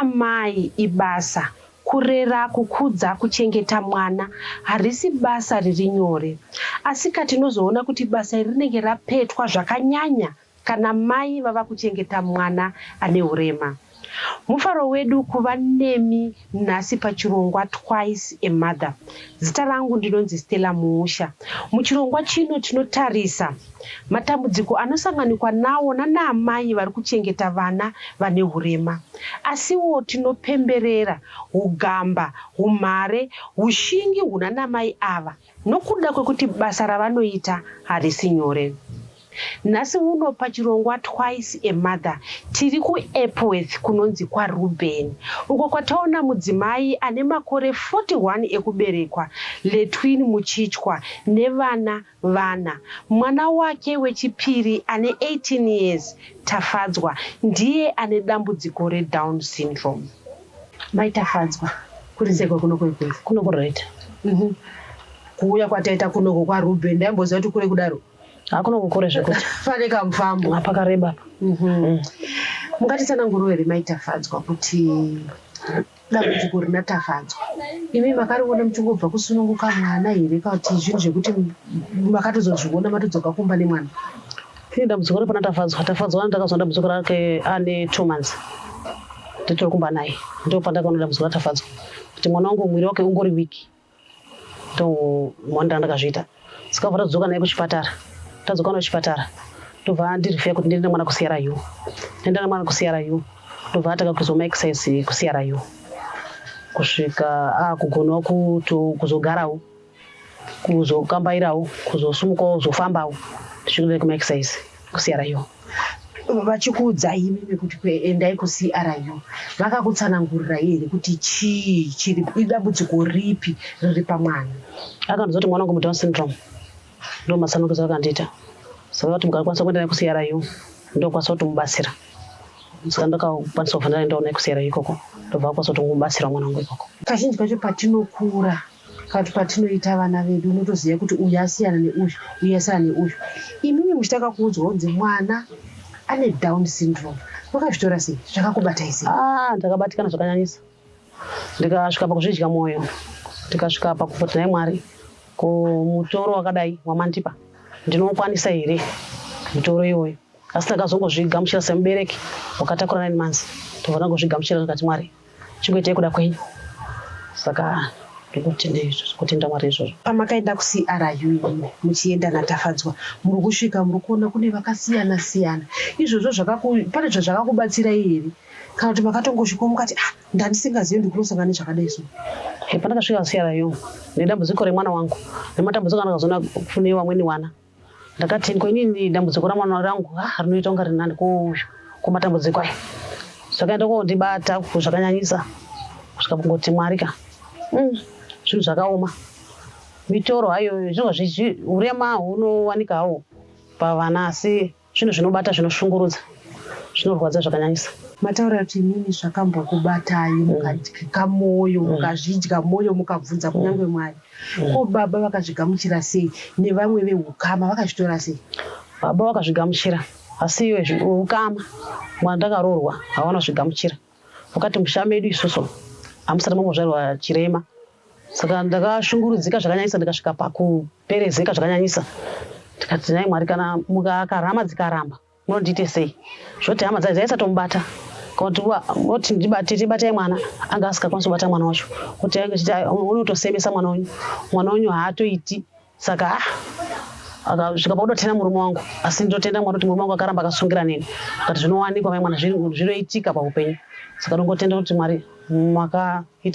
amai ibasa. Kurera, kukudza, kuchengeta mwana harisi basa riri nyore. Asika tinozoona kuti basa iri rinenge rapetwa zvakanyanya kana mai vava kuchengeta mwana ane urema. Mufaro wedu kuva nemi nhasi pachirongwa Twice a Mother. Zita rangu ndinonzi Stella Muusha. Muchirongwa chino tinotarisa matambudziko anosanganikwa nawo nanaamai vari kuchengeta vana vane urema. Asiwo tinopemberera ugamba, umhare, ushingi huna namai ava nokuda kwekuti basa ravanoita harisi nyore. Nhasi uno pachirongwa Twice a Mother tiri kuEpworth kunonzi kwaRuben, uko kwataona mudzimai ane makore 41 ekuberekwa, letwin muchichwa nevana vana. Mwana wake wechipiri ane 18 years Tafadzwa ndiye ane dambudziko reDown syndrome. Mai Tafadzwa, kurizekwa kuno kureta. Kuuya kwataita kuno kwaRuben ndaimboziva kuti kure kudaro. Hakuna kukore zvekuti faneka mufambo pakareba. Mungatitsanangurire here Mai Tafadzwa kuti dambudziko rina Tafadzwa imi makariona muchingobva kusununguka mwana here kana kuti zvinhu zvekuti makatozozviona matodzoka kumba nemwana? Ini dambudziko riri pana Tafadzwa ndakazwa dambudziko rake ane 2 months nditori kumba naye, ndo pandakaona dambudziko raTafadzwa kuti mwana wangu mwiri wake ungori wiki, ndo mwana ndakazviita. Sikabva tadzoka naye kuchipatara, tadzoka naye kuchipatara ndobva ndirifeya kuti ndiende mwana kuCRU. Ndienda mwana kuCRU ndobva ataka kuzoma exercise kuCRU kusvika akugonawo kuzogarawo, kuzokambairawo, kuzosumukawo, kuzofambawo ndichikuenda kumaexercise kuCRU. Vachikuudza imi kuti endai kuCRU vakakutsanangurira here kuti chii chiri idambudziko ripi riri pamwana? Akandiudza kuti mwana wangu muDown syndrome, ndo masanukidzo akandiita. Saka kuti mukakwanisa kuenda naye kuCRU ndokwanisa kutomubatsira. Saka ndakakwanisa kubva ndaenda naye kuCRU ikoko ndobva akwanisa kutomubatsira mwana wangu ikoko. Kazhinji kacho patinokura kana patinoita vana vedu unotoziva kuti uyu asiyana neuyu, uyu asiyana neuyu. Imimi muchitaka kuudzwa kunzi mwana ane Down syndrome, wakazvitora sei? Zvakakubatai sei? Ndakabatikana zvakanyanyisa, ndikasvika pakuzvidya mwoyo, ndikasvika pakupoti naye Mwari, mutoro wakadai wamandipa ndinokwanisa here mutoro iwoyo. Asi ndakazongozvigamuchira semubereki wakatakura 9 months, ndobva ndangozvigamuchira ndikati Mwari chingoitai kuda kwenyu. Saka ndikutenda Mwari izvozvo. Pamakaenda kuCRU muchienda naTafadzwa, muri kusvika muri kuona kune vakasiyana siyana. Izvozvo pane zvakakubatsirai here kana kuti makatongosvika mukati ndandisingazivi ndikunosangana nezvakadai so? Pandakasvika kuCRU nedambudziko remwana wangu nematambudziko andakazoona kune vamweni vana, ndakati inini dambudziko ramwana rangu rinoita kunge rinani kumatambudziko aya. Zvakaenda kondibata zvakanyanyisa kusvika kungoti Mwari ka zvinhu zvakaoma. Mitoro hayo zvinhu urema hunowanikawo pavana, asi zvinhu zvinobata, zvinoshungurudza, zvinorwadza zvakanyanyisa. Mataura kuti imini zvakambokubatai mukadyika mwoyo, mukazvidya mwoyo, mukabvunza kunyange Mwari. Ko baba vakazvigamuchira sei? Nevamwe vehukama vakazvitora sei? Baba vakazvigamuchira, asi iwe ukama mwandakarorwa havana zvigamuchira. Vakati musha medu isusu hamusati mambozvarwa chirema. Saka ndakashungurudzika zvakanyanyisa, ndikasvika pakuperezeka zvakanyanyisa. Ndikati nai Mwari, kana mukakarama dzikaramba munondiite sei? Zvoti hama dzaisatomubata kuti tibatai mwana anga asikakwanisi kubata mwana wacho, kuti unotosemesa mwana wenyu haatoiti. Saka akasvika pakutotenda murume wangu, asi ndotenda Mwari kuti murume wangu akaramba akasungira neni, akati zvinowanikwa mai mwana zvinoitika paupenyu. Saka ndongotenda kuti Mwari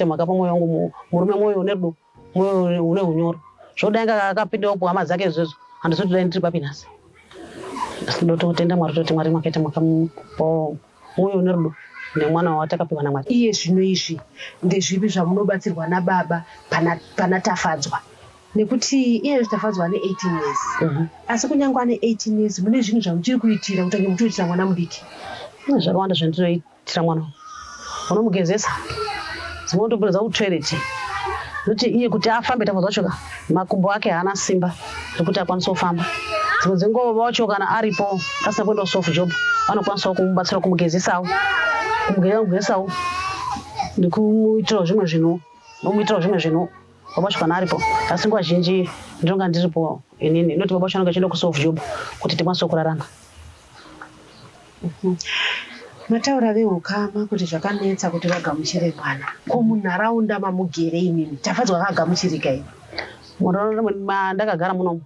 makapa mwoyo wangu murume mwoyo une rudo, mwoyo une unyoro. Zvodai anga akapindawo hama dzake izvozvo handizotodai ndiri papinhasi. Ndototenda Mwari toti Mwari makaita makamupawo mwoyo une rudo nemwana watakapiwa naMwari. Iye zvino izvi ndezvipi zvamunobatsirwa nababa pana Tafadzwa? Nekuti iye Tafadzwa ane 18 years. Asi kunyange ane 18 years mune zvinhu zvamuchiri kuitira kutange muchiitira mwana mudiki? Zvakawanda zvandinoitira mwana. Unomugezesa, dzimwe utopedza kutoilet, nokuti iye kuti afambe Tafadzwa wacho makumbo ake haana simba rekuti akwanise kufamba. Dzimwe dzenguva wacho kana aripo asina kuenda soft job, vanokwanisawo kumubatsira kumugezesawo, ndikumuitira zvimwe zvinhu babashwa naripo asi nguva zhinji ndinonga ndiripo inini inoti babashwa nanga chienda kusolve job kuti tikwanise kurarama. Mataura veukama kuti zvakanetsa kuti vagamuchire mwana ko munharaunda mamugere imimi Tafadzwa akagamuchirika imi? Munharaunda mandakagara munomu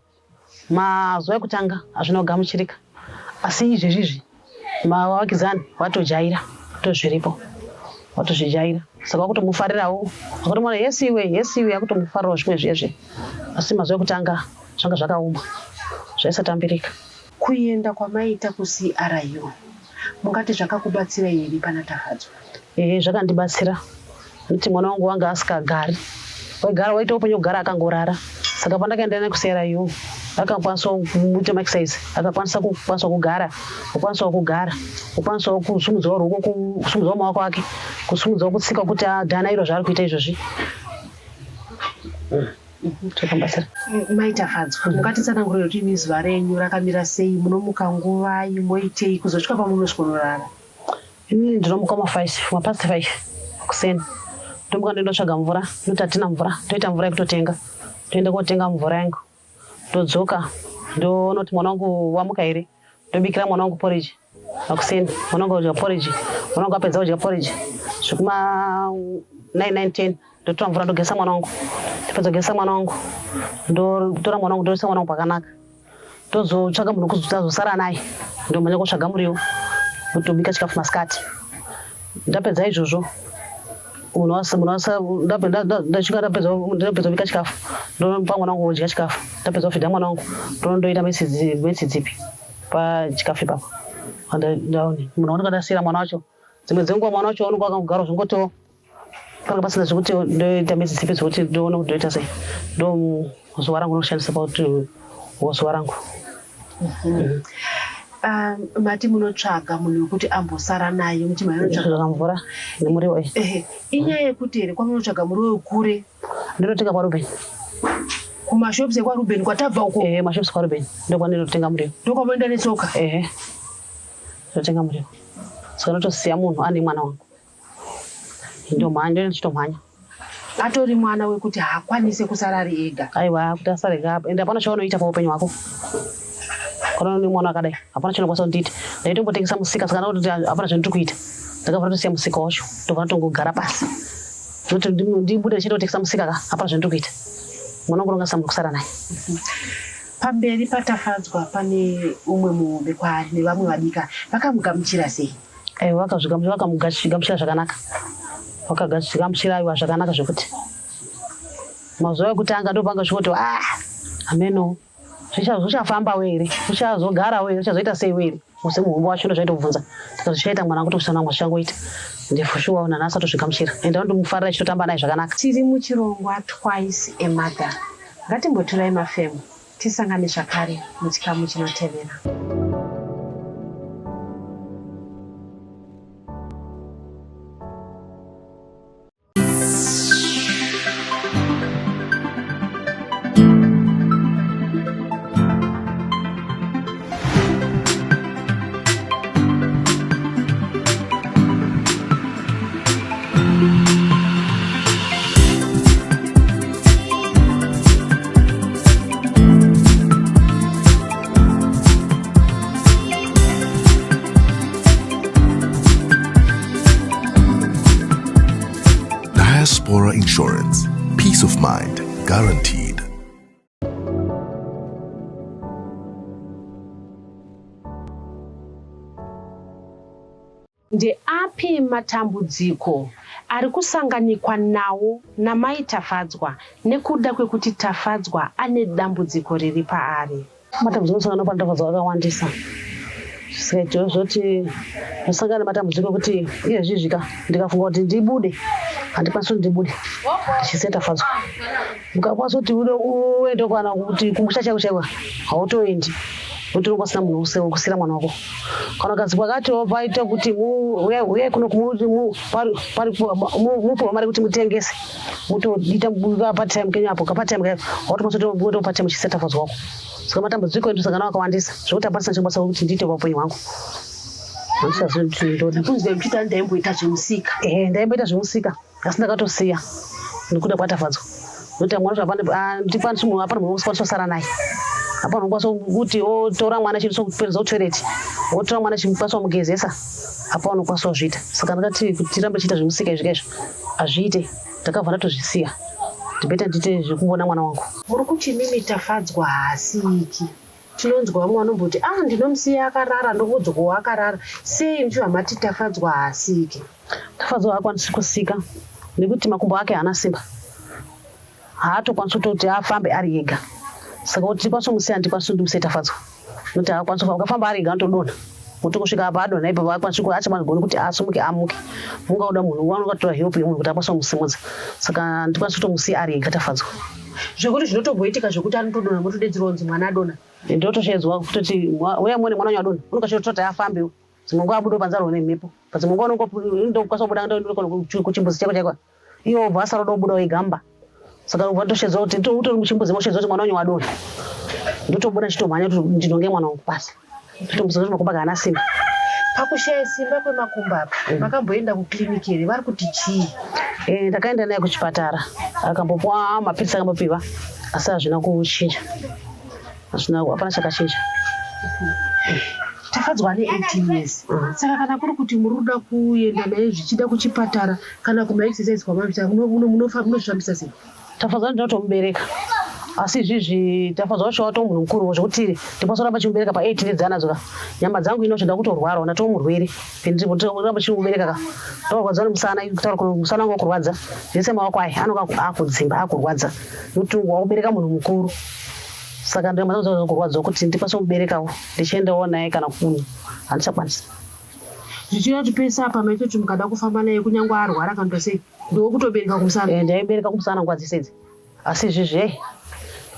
mazuva ekutanga hazvina kugamuchirika asi izvezvizvi mavakidzani vatojaira tozviripo watozvijaira saka wakutomufarirawo akutomona yes iwe akutomufarirawo zvimwe zvezve asi mazuva ekutanga zvanga zvakaoma zvaisatambirika. Kuenda kwamaita kuCRU mungati zvakakubatsira here pana Tafadzwa? Zvakandibatsira nekuti mwana wangu wanga asikagari waigara waita upenyu kugara akangorara saka pandakaenda naye kuCRU akakwanisa kuita exercise akakwanisa kugara ukwanisa kusumudzawo ruoko kusumudzawo maoko ake kusumudzawo kutsika kuti adhana iro zvaari kuita izvozvi. Mai Tafadzwa mungatitsanangurire kuti imi zuva renyu rakamira sei? Munomuka nguvai moitei kuzosvika pamunosvikororara? Ini ndinomuka mapast 5 kuseni ndomuka ndotsvaga mvura noti hatina mvura toita mvura yekutotenga toenda kotenga mvura yangu ndodzoka ndonoti mwana wangu wamuka here ndobikira mwana wangu porridge nakuseni mwana wangu adya porridge mwana wangu apedza kudya porridge zvikuma 9:10 ndotora mvura ndogesa mwana wangu ndipedza kugesa mwana wangu ndotora mwana wangu ndoisa mwana wangu pakanaka ndozotsvaga munhu kuzosara naye ndomhanya kotsvaga muriwo ndobika chikafu masikati ndapedza izvozvo ndasvika ndapedza kubika chikafu ndopa mwana wangu kudya chikafu ndapedza kufidha mwana wangu ndondoita metsi dzipi pachikafu ipapo ndaone munhu wanenge ndasiyira mwana wacho dzimwe dzenguva mwana wacho wanenge akagara zvingotiwo panga pasina zvekuti ndoita metsi dzipi zvokuti ndoona kuti ndoita sei ndo zuva rangu nokushandisa pauti zuva rangu. Mati munotsvaga munhu wekuti ambosara naye muti mainotsvaga mvura nemuriwo inyaya yekuti here kwamunotsvaga muriwo wekure ndinotenga kwaRuben kumashopsi ekwaRuben kwatabva uko? Mashopsi kwaRuben ndokwandinotenga muriwo. Ndokwamunoenda netsoka? Ndotenga muriwo saka ndotosiya munhu ane mwana wangu ndochitomhanya atori mwana wekuti haakwanise kusara ari ega. Aiwa kuti asare ega apa ende hapana chaunoita paupenyu hwako kana une mwana akadai hapana chinokwanisa kunditi ndaitombotengesa musika saka ndakuti hapana zvandiri kuita ndakabva tosiya musika wacho ndobva tongogara pasi noti ndibude ndichindotengesa musika ka hapana zvandiri kuita mwana wangu unongasamuri kusara naye. Pamberi paTafadzwa pane umwe muhombe kwaari nevamwe vadika vakamugamuchira sei? Vakamugamuchira zvakanaka vakagamuchira aiwa zvakanaka zvekuti mazuva ekutanga ndopanga zvikuti ameno zvichafamba were uchazogara were uchazoita sei were muse muhombo wacho ndozvaitobvunza tika zvichaita mwana kuti kusana mwazvichangoita ndefushuwa nanhasi atozvigamuchira ende ndomufarira ichitotamba naye zvakanaka. Tiri muchirongwa Twice a Mother. Ngatimboturai mafemu tisangane zvakare muchikamu chinotevera. Diaspora Insurance. Peace of mind guaranteed. Ndeapi matambudziko ari kusanganikwa nawo namai Tafadzwa nekuda kwekuti Tafadzwa ane dambudziko riri paari? Matambudziko anosangana paTafadzwa akawandisa. Saka zvoti ndasangana matambudziko kuti izvezvizvika ndikafunga kuti ndibude handikwanisi kuti ndibude ndichisiya Tafadzwa. Mukakwanisa kuti uende kana kuti kumusha chaiwa hautoendi kuti unongosina munhu wekusiyira mwana wako kana kazi pakati paita kuti uyai kuno mupiwa mari kuti mutengese mutoita part-time kenyu apo kapart-time kayo hautomasotoita part-time uchisiya Tafadzwa wako. Saka matambudziko endosangana akawandisa zvokuti hapasina chingobasa kuti ndiite paupenyu hwangu. Handisazvindodi. Kunzwe mchita ndaimboita zvemusika. Ndaimboita zvemusika asi ndakatosiya nekuda kwatafadzwa. Noti mwana zvapane ndikwanisi munhu apana munhu usikwanisa kusara naye. Apana unokwanisa kuti otora mwana chiriso kupedza utoilet. Otora mwana chimukwanisa kumugezesa. Apana unokwanisa kuzviita. Saka ndakati kuti tirambe chiita zvemusika izvi izvi. Azviite. Ndakabva ndatozvisiya. Ndibeta ndite zvekuona mwana wangu. Muri kuti mimi Tafadzwa haasiki. Tinonzwa vamwe vanomboti ndinomusiya akarara ndokudzwa akarara. Sei muchi vamati Tafadzwa haasiki? Tafadzwa haakwanisi kusika nekuti makumbo ake haana simba. Haatokwanisa kuti afambe ari ega. Saka kuti tikwanisa kumusiya ndikwanisa kumusiya Tafadzwa. Noti haakwanisa kufamba. Ukafamba ari ega anotodonha. Kuti kusvika apa adonha ipapo akwanisa kuti achagona kuti asumuke amuke. Mungauda munhu wanotora help yemunhu kuti akwanisa kumusimudza. Saka ndikwanisa kutomusiya ari ega Tafadzwa. Zvekuti zvinotomboitika zvekuti anotodonha motodedzera kunzi mwana adonha. Ndotoshedzwa kutoti uya muone mwana wangu adonha. Unokashotota afambe. Zimungu abudo panzaro nemhepo. Pazimungu ndokwanisa kubuda ndokona kuchimbuzi chako chako. Iyo bvasa rodo buda wegamba. Saka utoshedzwa kuti utori muchimbuzi moshedzwa kuti mwana wangu adonha. Ndotobuda chitomhanya kuti ndinonge mwana wangu pasi. Totomuziva kuti makumbo haana simba. Pakushaya simba kwemakumbo apa makamboenda kukliniki here vari kuti chii? Ndakaenda naye kuchipatara akambopuwa mapilisi akambopiwa asi hazvina kuchinja. Hapana chakachinja. Tafadzwa ane 18 years. Saka kana kuri kuti muri kuda kuenda naye zvichida kuchipatara kana kumaexercise kwamavita munozvifambisa sei? Tafadzwa ndinotomubereka. Asi izvizvi Tafadzwa wacho wato munhu mukuru zvekuti ndikwanisa chimubereka pa 8 dzanadzo. Nyama dzangu inochida kutorwara ona tomurwere. Ndoramba chimubereka ka. Ndokwadzana musana kutaura kuti musana wangu kurwadza. Zvese maoko ayi anoka akudzimba akurwadza. Noti waubereka munhu mukuru. Saka ndinomazoza kurwadza kuti ndikwanisa kumuberekawo. Ndichiendawo naye kana kuni. Handichakwanisa. Zvichira pesa apa maito kuti mukada kufamba naye kunyangwa arwara kana sei ndokutobereka kumusana. Ndaibereka kumusana nguva dzese. Asi izvizvi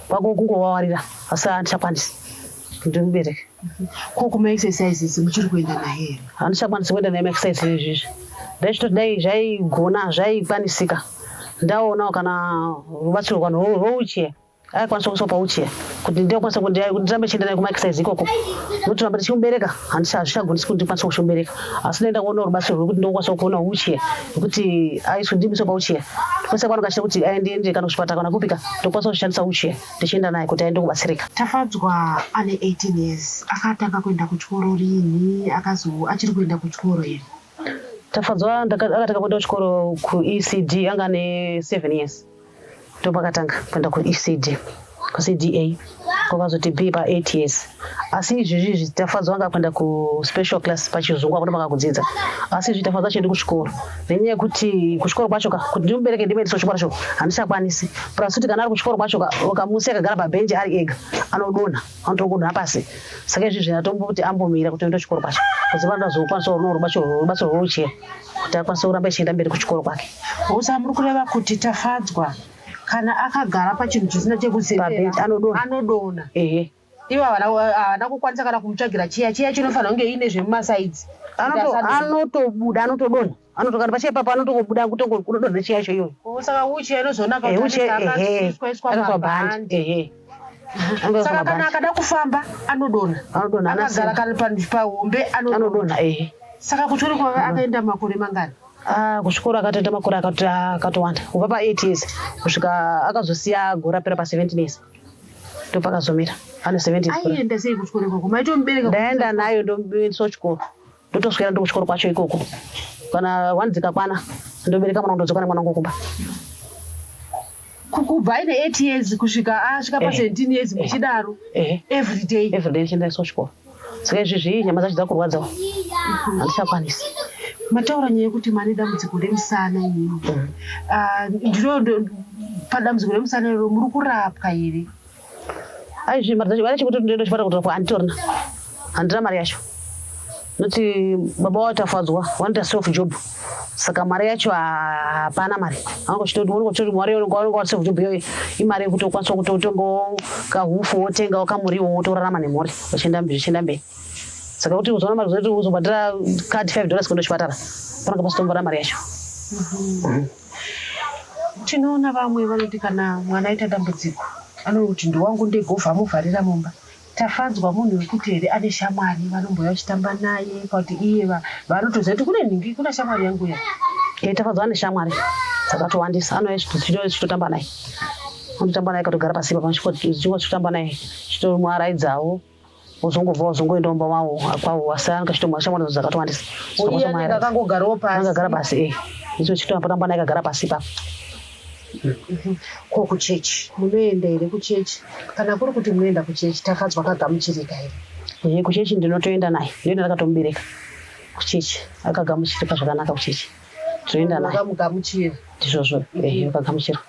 kwako kungowawarira asi handichakwanisi ndimubereke. Ko kuma exercises muchiri kuenda naye here? Handichakwanisi kuenda naye exercises izvizvi. Ndaichitoti dai zvaigona zvaikwanisika ndaonawo kana rubatsiro rwouchia aikwanisa kusopa uchiya kuti ndikwanisa kuti ndirambe chienda naye kuma exercise ikoko. Nokuti ramba ndichimubereka hazvichagonisi kuti ndikwanisa kuchimubereka. Asi ndaenda kuona rubatsiro rwekuti ndokwanisa kuona uchiya kuti aiswe ndimise pauchiya. Kwese kwano kachita kuti aende kana kuchipatara kana kupika ndokwanisa kushandisa uchiya ndichienda naye kuti aende kubatsirika. Tafadzwa ane 18 years akatanga kuenda kuchikoro rini achiri kuenda kuchikoro here? Tafadzwa akatanga kuenda kuchikoro kuECD anga ne 7 years. Ndopakatanga kuenda kuECD kuCDA kwakazoti B pa 8 years. Asi izvizvi Tafadzwa anga kuenda kuspecial class pachizungu akona pakakudzidza. Asi izvi Tafadzwa achendi kuchikoro. Nenyaya yekuti kuchikoro kwacho kuti ndimubereke ndimeendesa kuchikoro chacho handichakwanisi. Plus kuti kana ari kuchikoro kwacho ukamusiya akagara pabhenji ari ega anodonha anotodonha pasi. Saka izvizvi ndatomboti ambomira kuti aende kuchikoro kwacho. Kuti pandazokwanisa kuona rubatsiro rwouchiya kuti akwanise kuramba achienda mberi kuchikoro kwake. Usa muri kureva kuti Tafadzwa kana akagara pachinhu chisina chekusevera anodonha. Ivo havana kukwanisa kana kumutsvagira chiya chinofanira kunge ine zvemumasaidzi. Anotobuda anotodonha anotokanda pachiya ipapo anotobuda kutodonha chiya icho iyoyo. Saka uchiya inozonaka kuti akaiswa mabhandi. Saka kana akada kufamba anodonha. Akagara kana pahombe anodonha. Saka kuchori kwava akaenda makore mangani? Kuchikoro akatoenda makore akatowanda kubva pa 8 years kusvika akazosiya gora pera pa 17 years ndopakazomira ane 70 years. Aienda sei kuchikoro ikoko? Maitomubereka? Ndaenda nayo ndomuendesa kuchikoro ndotoswera ndo kuchikoro kwacho ikoko kana wani dzikakwana ndobereka mwana ndodzoka nemwana wangu kumba. Kubva ine 8 years kusvika asvika pa 17 years muchidaro every day ndichiendesa kuchikoro. Saka izvizvi nyama dzacho dzakurwadzawo handichakwanisi. Mataura nyaya yekuti mane dambudziko remusana inini. Padambudziko remusana iro muri kurapwa here? Aizvi mari dzacho chikuti ndoenda kuchipatara kutorapwa handitorina. Handina mari yacho. Noti baba watafadzwa wanoita self job. Saka mari yacho hapana mari. Angochitoti mari yacho self job iyoyo imari yekuti ukwanisa kutotenga kahufu wotenga kamuriwo wotorarama nemhuri uchienda mberi. Saka kuti uzoona mari zoti uzobhadhara kadi $5 kuenda kuchipatara panenge pasitomboda mari yacho. Tinoona vamwe vanoti kana mwana aita dambudziko anoti ndiwangu ndegovha amuvharira mumba. Tafadzwa munhu wekuti here ane shamwari vanomboya uchitamba naye kuti iye vanotoziva kuti kune nhingi kuna shamwari yangu ya. Tafadzwa ane shamwari dzakatowandisa anouya chitotamba naye. Anotamba naye katogara pasi pachitamba naye chitomuaraidzawo uzongobva uzongoenda umba wavo kwavo asi anga chitomwa shamwari dzakatowandisa. Uye anenge akangogarawo pasi. Akagara pasi icho chitotamba naye akagara pasi ipapo. Ko kuchechi munoenda here kuchechi kana kuri kuti munoenda kuchechi Tafadzwa akagamuchirika here? Kuchechi ndinotoenda naye ndoenda ndakatomubereka kuchechi akagamuchirika zvakanaka kuchechi toenda naye akamugamuchira ndizvozvo akagamuchira.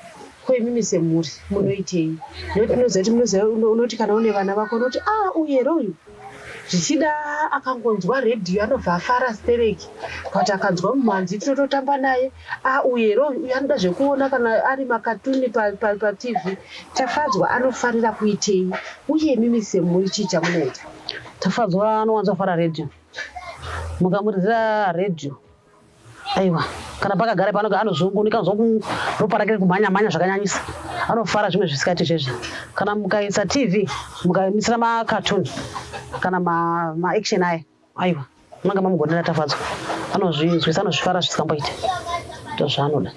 Ko imimi semhuri munoitei? Nokuti unoti kana une vana vako unoti uyero uyu zvichida akangonzwa redhiyo anobva afara stereki kuti akanzwa mumhanzi tinototamba naye uyero uyu anoda zvekuona kana ari makatuni patv. Tafadzwa anofarira kuitei uye mimi semhuri chii chamunoita? Tafadzwa anowanza kufara redhiyo. Mukamuridzira redhiyo aiwa kana pakagara panoga anozungunika ropa rake kumhanya zvakanyanyisa anofara zvimwe zvisikaiti zvezvi. Kana mukaisa tv mukamisira makatuni kana maaction aya aiwa manga mamugonera Tafadzwa anozvinzwisa anozvifara zvisikamboite ndozvaanoda.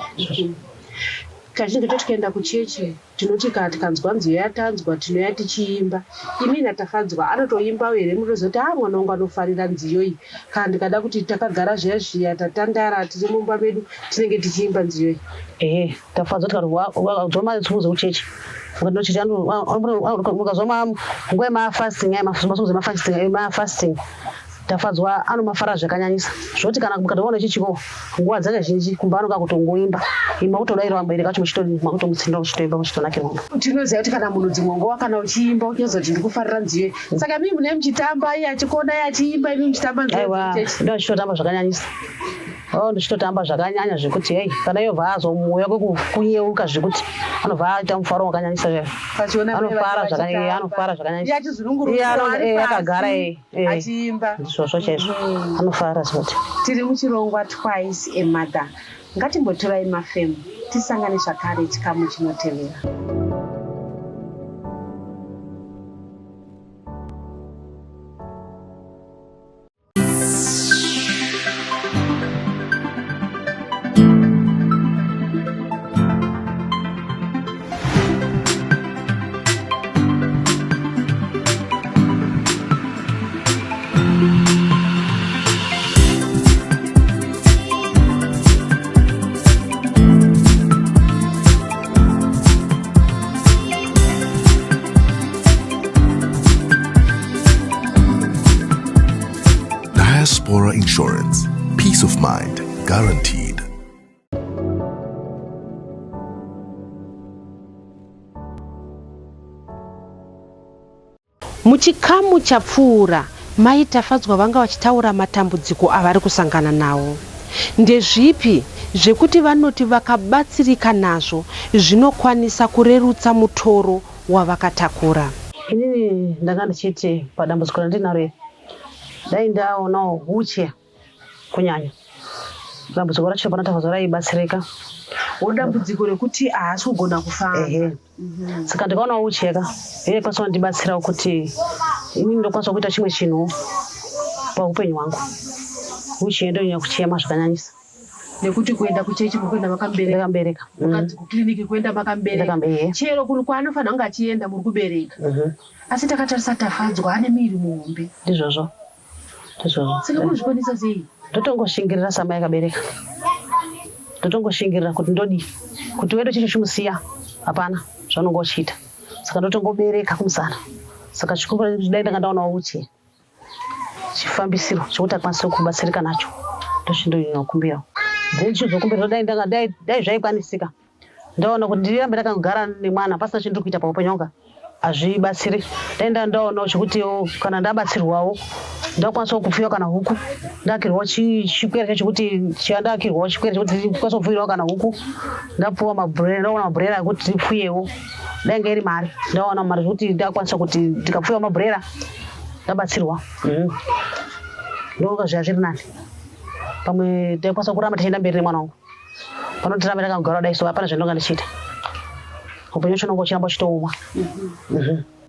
Kazhinji totikaenda kuchechi tinoti kana tikanzwa nziyo yatanzwa tinoya tichiimba. Imi naTafadzwa anotoimba here munozoti mwana wangu anofarira nziyo iyi kana ndikada kuti takagara zviya tatandara tiri mumba medu tinenge tichiimba nziyo iyi? Tafadzwa tikati wadzoma kuchechi mukazoma nguva yemafasting Tafadzwa anomafara zvakanyanyisa zvoti kana mukatoona chichiko nguva dzake zhinji kumba anoka kutongoimba imba kutodairawo mubereki acho muchitomutsinda muchitoimba muchitonakirwa. Tinoziva kuti kana munhu dzimwe nguva kana uchiimba uchinyazo ndikufarira nziyo saka mimi mune muchitamba iye achikona iye achiimba imi muchitamba nziyo. Aiwa ndo achitotamba zvakanyanyisa ndichitotamba zvakanyanya zvekuti kana yobva azomwoyo kwekuyeuka zvekuti anobva aita mufaro wakanyanyisa anofara zvakanyanyisa akagara achiimba zvozvo chaizvo anofara zvoti. Tiri muchirongwa Twice a Mother. Ngatimbotorai mafemu tisangane zvakare chikamu chinotevera. Diaspora Insurance. Peace of mind guaranteed. Muchikamu chapfuura mai Tafadzwa vanga vachitaura matambudziko avari kusangana nawo. Ndezvipi zvekuti vanoti vakabatsirika nazvo zvinokwanisa kurerutsa mutoro wavakatakura? Inini ndanga ndichiti padambudziko randinaro dai ndaonawo wheelchair kunyanya dambudziko racho pana Tafadzwa raibatsirika. Dambudziko rekuti haasi kugona kufamba. Saka ndikaonawo wheelchair yaikwanisa kundibatsira kuti inini ndokwanisa kuita chimwe chinhu paupenyu hwangu. Wheelchair ndonyanya kuchema zvakanyanyisa. Nekuti kuenda kuchechi mukuenda makambereka. Mukanzi kukliniki kuenda makambereka. Chero kuri kwaanofanira kunge achienda muri kubereka. Asi takatarisa Tafadzwa ane miri muhombe. Ndizvozvo. Saka kuzvikwanisa sei? Ndotongoshingirira samai akabereka. Ndotongoshingirira kuti ndodi kuti wedo chiro chimusiya hapana zvanonga uchiita. Saka ndotongobereka kumusana. Saka chikuru dai ndanga ndaonawo wheelchair chifambisiro chokuti akwanise kubatsirika nacho ndochindinokumbira. Then chizokumbira dai zvaikwanisika ndaona kuti ndirambe ndakagara nemwana pasina chinhu kuita paupenyu hwanga azvibatsiri. Dai ndaonawo chekuti kana ndabatsirwawo ndakwanisa kupfiwa kana huku ndakirwawo chikwere chekuti ndakirwawo chikwere chekuti ndikwanisa kupfiwawo kana huku ndapuwa mabrera ndaona mabrera ekuti ndipfuyewo dai ngairi mari ndaona mari zvekuti ndakwanisa kuti ndikapfuwa mabrera ndabatsirwa. Ndoga zvazviri nani pamwe ndaikwanisa kuramba tichienda mberi nemwana wangu panotiramba takagara dai so hapana zvandinonga ndichiita upenyu chonongo chiramba chitouma.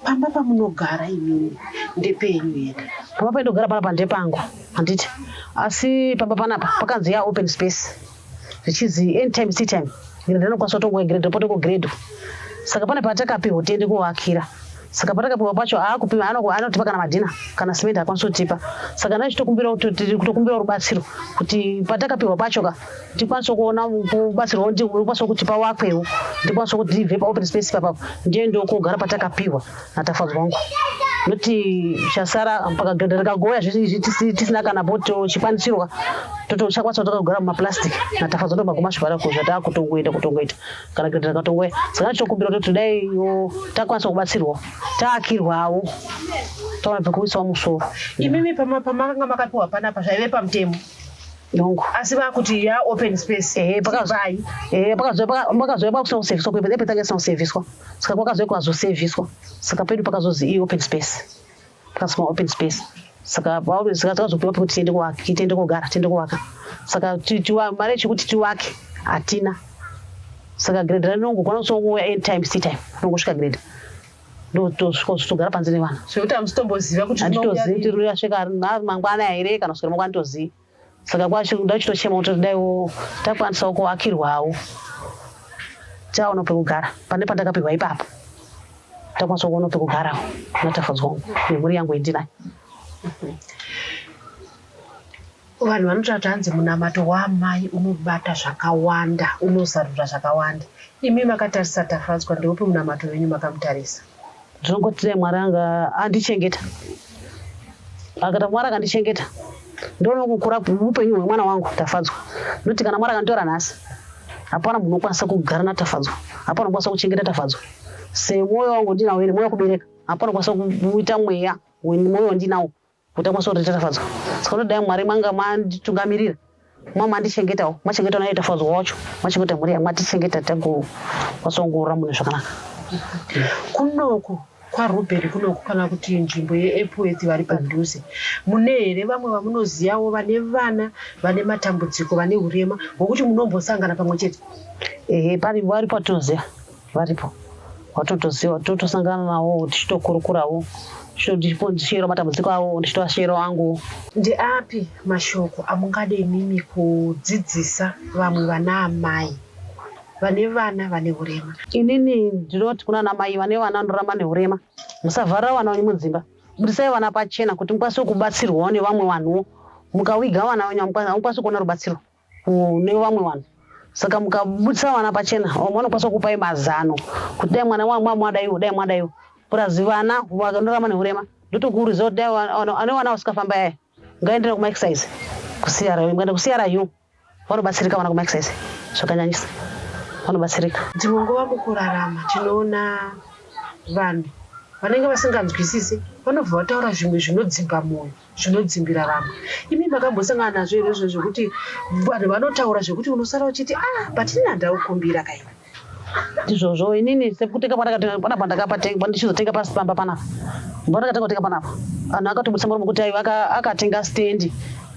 pamba pamunogara imini ndepenyu here? Pamba painogara panapa ndepangu handiti, asi pamba panapa pakanzi open space zvichizi anytime tea time ndinokwanisa kutongoa grade pote kugrade. Saka pane patakapiwa tiende kuakira. Saka patakapiwa pacho akupiwa anotipa kana madhina kana simende akwanisa kutipa. Saka ndachitokumbira rubatsiro kuti patakapiwa pacho tikwanisa kuona rubatsiro ndikwanisa kutipa wakwewo ndikwanisa kuti ndibve paopen space papapo ndiende kogara patakapiwa natafadzwa wangu. Noti chasara pakaganda rakagoya tisina kana boto chikwanisirwa chakwanisa kutogara mumaplastic natafadzwa ndo magomasho parakuzva takutongoita kana ganda rakatongoya. Saka ndachitokumbira kuti dai takwanisa kubatsirwa taakirwawo taona pekuisawo musoro. Imimi pamakanga makapiwa panapa zvaive pamutemo yongo asi vakuti open space pakazoya pakusakuseviswa kuipetanga isinakuseviswa saka kwakazoya kwazoseviswa saka pedu pakazozi open space pakasima open space saka takazopiwa pekuti tiende kogara tiende kuwaka. Saka mari yechikuti tiwake hatina. Saka grade ranongokwana kusongoya anytime tea time nongosvika grade ndotogara panze nevana zvekuti hamustomboziva kuti handitozivi kuti rirasvika mangwana here kana kusvika mangwana tozivi. Saka ndachitochema kuti daiwo takwanisawo kuakirwawo taona pekugara pane pandakapiwa ipapo takwanisa kuona pekugarawo natafadzwawo nemhuri yangu yendinayo. Vanhu vanotati hanzi munamato waamai unobata zvakawanda unozarura zvakawanda. Imi makatarisa Tafadzwa ndeupi munamato wenyu makamutarisa? Ndinongoti dai Mwari anga andichengeta akata Mwari akandichengeta ndoona kukura upenyu hwemwana wangu Tafadzwa. Noti kana Mwari akanditora nhasi hapana munhu unokwanisa kugara naTafadzwa, hapana unokwanisa kuchengeta Tafadzwa. Semwoyo wangu ndinawo ine mwoyo kubereka hapana unokwanisa kuita mweya mwoyo wandinawo kuti akwanisa kuita Tafadzwa. Saka noti dai Mwari manga manditungamirira mandichengetawo machengeta naye Tafadzwa wacho machengeta mhuri yangu matichengeta takukwanisa kungorora munhu zvakanaka. Kunoku kwaRuben kunoku kana kuti nzvimbo yeEpworth vari padhuze mune here vamwe vamunozivawo vane vana vane matambudziko vane urema hwokuti munombosangana pamwe chete? Vari patoziva varipo watotoziva totosangana navo tichitokurukurawo ndichishera matambudziko avo ndichitoashera angu. Ndeapi mashoko amungade mimi kudzidzisa vamwe vana amai vane vana vane urema? Inini ndinoti kuna anamai vane vana vanorama neurema musavharira vana venyu mudzimba, budisai vana pachena kuti mukwanise kubatsirwawo nevamwe vanhuwo. Mukawiga vana venyu hamukwanisi kuona rubatsiro nevamwe vanhu. Saka mukabudisa vana pachena vanokwanisa kupai mazano kuti dai mwana wangu mwadaiwo purazi vana vanorama neurema ndotokurudzira kuti dai ane vana vasikafamba yaya ngaendere kumaexercise kusiyara yu vanobatsirika vana kumaexercise zvakanyanyisa vanobatsirika. Dzimwe nguva mukurarama tinoona vanhu vanenge vasinganzwisisi vanobva vataura zvimwe zvinodzimba mwoyo zvinodzimbira vamwe. Imi makambosangana nazvo izvozvo zvekuti vanhu vanotaura zvekuti unosara uchiti patini ndaukumbira kai? Ndizvozvo inini sekutenga panapa ndakapatenga ndichizotenga pasi pamba panapa ndakatenga kutenga panapa anhu akatobudisa mari mokuti akatenga stendi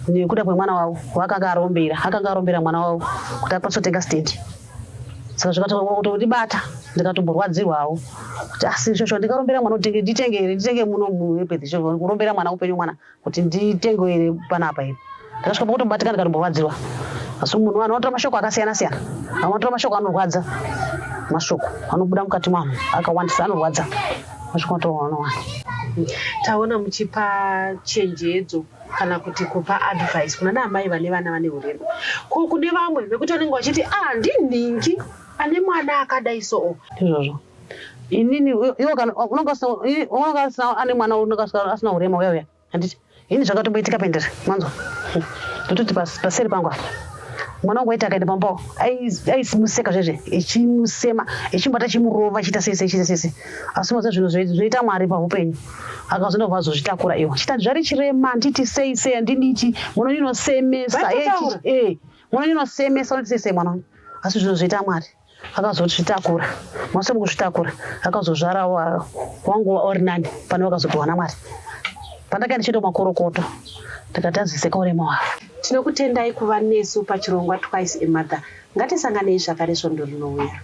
nekuda kwemwana wavo akanga arombera mwana wavo kuti akwanisa kutenga stendi. Saka zvakatondibata ndikatomborwadzirwawo kuti asi izvozvo ndikarombera mwana kuti nditenge muno muEpworth izvozvo kurombera mwana upenyu mwana kuti nditenge here panapa here ndakasvika pakutombatika ndikatomborwadzirwa. Asi munhu anotora mashoko akasiyana siyana anotora mashoko anorwadza mashoko anobuda mukati mwanhu akawandisa anorwadza mashoko anowana. Taona muchipa chenjedzo kana kuti kupa advice kuna amai vane vana vane urema kune vamwe vekuti vanenge vachiti ndinhingi ane mwana akadai so. Izvozvo inini unonga ane mwana asina urema uya handiti ini zvakatomboitika pendere manzwa ndototi paseri pangu apa mwana wangu aiti akaenda pambawo aisimuseka zvezve echimusema echimbata chimurova achiita sese asi maza zvinhu zvinoita Mwari paupenyu akazondobva azozvitakura iwo chita zvare chirema nditi sei handinichi mwana inosemesa mwana inosemesa unoti sei mwana wangu asi zvinhu zvoita Mwari akazozvitakura masoro kuzvitakura akazozvarawo wangu ori nani pane wakazopiwa naMwari. Pandakaenda ndichiita makorokoto ndikatadziseka urema wavo. Tinokutendai kuva nesu pachirongwa Twice a Mother. Ngatisanganei zvakare svondo rinouya.